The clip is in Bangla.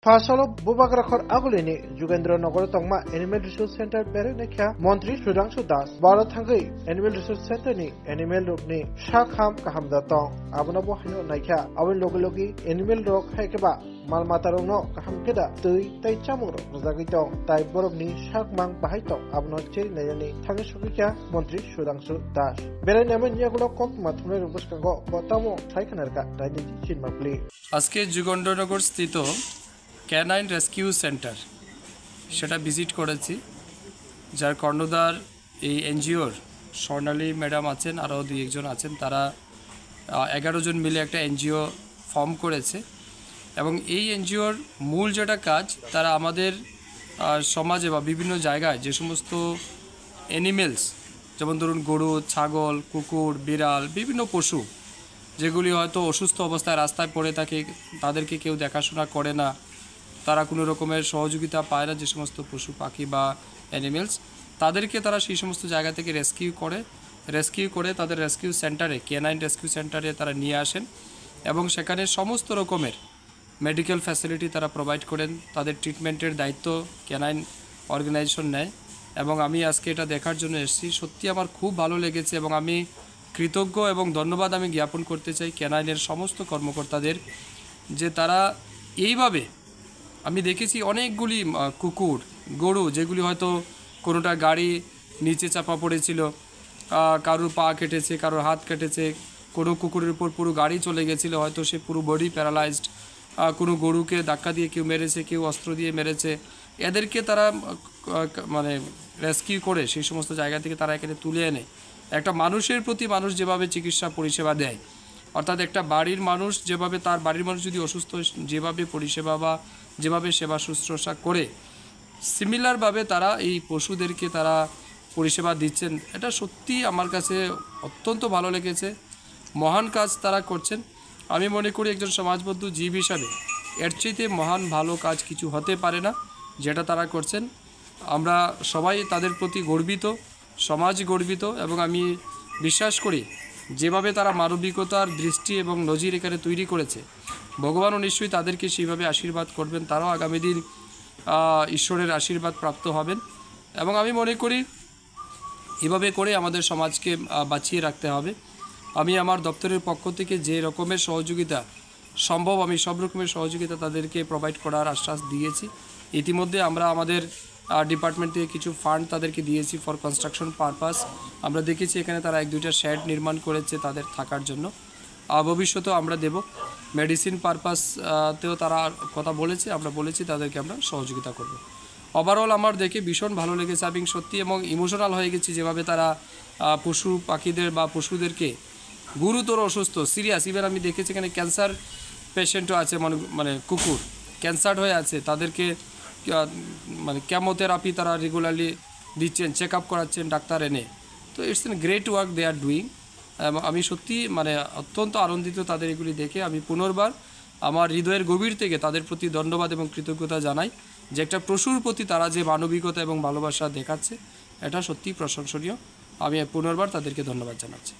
ফাসল বুবাগ্রাখর আগুলিনি যুগেন্দ্রনগর তংমা এনিমেল রিসোর্স সেন্টার বেরেনেখ্যা মন্ত্রী সুধাংশু দাস বারো থাঙ্গৈ এনিমেল রিসোর্স সেন্টারনি এনিমেল রোগনি সাখাম কাহামদা তং আবনাবো হাইনো নাইখ্যা আবিন লগে লগে এনিমেল রোগ হাইকেবা mal matarongno kaham keda tui tai chamuro rojagui tong tai borokni sakmang bahai tong abno cheri nayani thangi sukikya মন্ত্রী সুধাংশু দাস বেলাই নামে নিয়াগুলো কম মাথুনের উপস্কাঙ্গ বতামো সাইখানারকা রাজনীতি চিনমাপলি আজকে যুগেন্দ্রনগর স্থিত ক্যানাইন রেস্কিউ সেন্টার সেটা ভিজিট করেছি, যার কর্ণধার এই এনজিওর স্বর্ণালী ম্যাডাম আছেন, আরও দুই একজন আছেন। তারা 11 জন মিলে একটা এনজিও ফর্ম করেছে এবং এই এনজিওর মূল যেটা কাজ, তারা আমাদের সমাজে বা বিভিন্ন জায়গায় যে সমস্ত অ্যানিমেলস, যেমন ধরুন গরু, ছাগল, কুকুর, বিড়াল, বিভিন্ন পশু যেগুলি হয়তো অসুস্থ অবস্থায় রাস্তায় পড়ে থাকে, তাদেরকে কেউ দেখাশোনা করে না, তারা কোনো রকমের সহযোগিতা পায় না, যে সমস্ত পশু পাখি বা অ্যানিমেলস, তাদেরকে তারা সেই সমস্ত জায়গা থেকে রেস্কিউ করে তাদের রেস্কিউ সেন্টারে, ক্যানাইন রেস্কিউ সেন্টারে তারা নিয়ে আসেন এবং সেখানে সমস্ত রকমের মেডিকেল ফ্যাসিলিটি তারা প্রোভাইড করেন। তাদের ট্রিটমেন্টের দায়িত্ব ক্যানাইন অর্গানাইজেশন নেয় এবং আমি আজকে এটা দেখার জন্য এসেছি। সত্যি আমার খুব ভালো লেগেছে এবং আমি কৃতজ্ঞ এবং ধন্যবাদ আমি জ্ঞাপন করতে চাই ক্যানাইনের সমস্ত কর্মকর্তাদের, যে তারা এইভাবে, আমি দেখেছি অনেকগুলি কুকুর, গরু যেগুলি হয়তো কোনোটা গাড়ি নিচে চাপা পড়েছিল, কারোর পা কেটেছে, কারোর হাত কেটেছে, কোনো কুকুরের উপর পুরো গাড়ি চলে গেছিলো, হয়তো সে পুরো বডি প্যারালাইজড, কোনো গরুকে ধাক্কা দিয়ে কেউ মেরেছে, কেউ অস্ত্র দিয়ে মেরেছে, এদেরকে তারা মানে রেস্কিউ করে সেই সমস্ত জায়গা থেকে তারা এখানে তুলে এনে একটা মানুষের প্রতি মানুষ যেভাবে চিকিৎসা পরিষেবা দেয়, অর্থাৎ একটা বাড়ির মানুষ যেভাবে, তার বাড়ির মানুষ যদি অসুস্থ যেভাবে পরিষেবা বা যেভাবে সেবা শুশ্রূষা করে, সিমিলারভাবে তারা এই পশুদেরকে তারা পরিষেবা দিচ্ছেন। এটা সত্যি আমার কাছে অত্যন্ত ভালো লেগেছে, মহান কাজ তারা করছেন। আমি মনে করি একজন সমাজবদ্ধ জীব হিসাবে এর চাইতে মহান ভালো কাজ কিছু হতে পারে না যেটা তারা করছেন। আমরা সবাই তাদের প্রতি গর্বিত, সমাজ গর্বিত এবং আমি বিশ্বাস করি যেভাবে তারা মানবিকতার দৃষ্টি এবং নজির এখানে তৈরি করেছে, ভগবানও নিশ্চয়ই তাদেরকে সেইভাবে আশীর্বাদ করবেন, তারাও আগামী দিন ঈশ্বরের আশীর্বাদ প্রাপ্ত হবেন। এবং আমি মনে করি এভাবে করে আমাদের সমাজকে বাঁচিয়ে রাখতে হবে। আমি আমার দপ্তরের পক্ষ থেকে যে রকমের সহযোগিতা সম্ভব, আমি সব রকমের সহযোগিতা তাদেরকে প্রোভাইড করার আশ্বাস দিয়েছি। ইতিমধ্যে আমরা আমাদের ডিপার্টমেন্ট থেকে কিছু ফান্ড তাদেরকে দিয়েছি ফর কনস্ট্রাকশন পারপাস। আমরা দেখেছি এখানে তারা 1-2টা শেড নির্মাণ করেছে তাদের থাকার জন্য, ভবিষ্যতেও আমরা দেব। মেডিসিন পারপাসতেও তারা কথা বলেছে, আমরা বলেছি তাদেরকে আমরা সহযোগিতা করব। ওভারঅল আমার দেখে ভীষণ ভালো লেগেছে, আমি সত্যি এবং ইমোশনাল হয়ে গেছি যেভাবে তারা পশু পাখিদের বা পশুদেরকে গুরুতর অসুস্থ, সিরিয়াস, ইভেন আমি দেখেছি এখানে ক্যান্সার পেশেন্টও আছে, মানে কুকুর ক্যান্সার হয়ে আছে, তাদেরকে মানে কেমোথেরাপি তারা রেগুলারলি দিচ্ছেন, চেক আপ করাচ্ছেন ডাক্তার এনে। তো it's an great work they are doing. আমি সত্যি মানে অত্যন্ত আনন্দিত তাদের এগুলি দেখে। আমি পুনর্বার আমার হৃদয়ের গভীর থেকে তাদের প্রতি ধন্যবাদ এবং কৃতজ্ঞতা জানাই, যে একটা পশুর প্রতি তারা যে মানবিকতা এবং ভালোবাসা দেখাচ্ছে, এটা সত্যিই প্রশংসনীয়। আমি পুনর্বার তাদেরকে ধন্যবাদ জানাচ্ছি।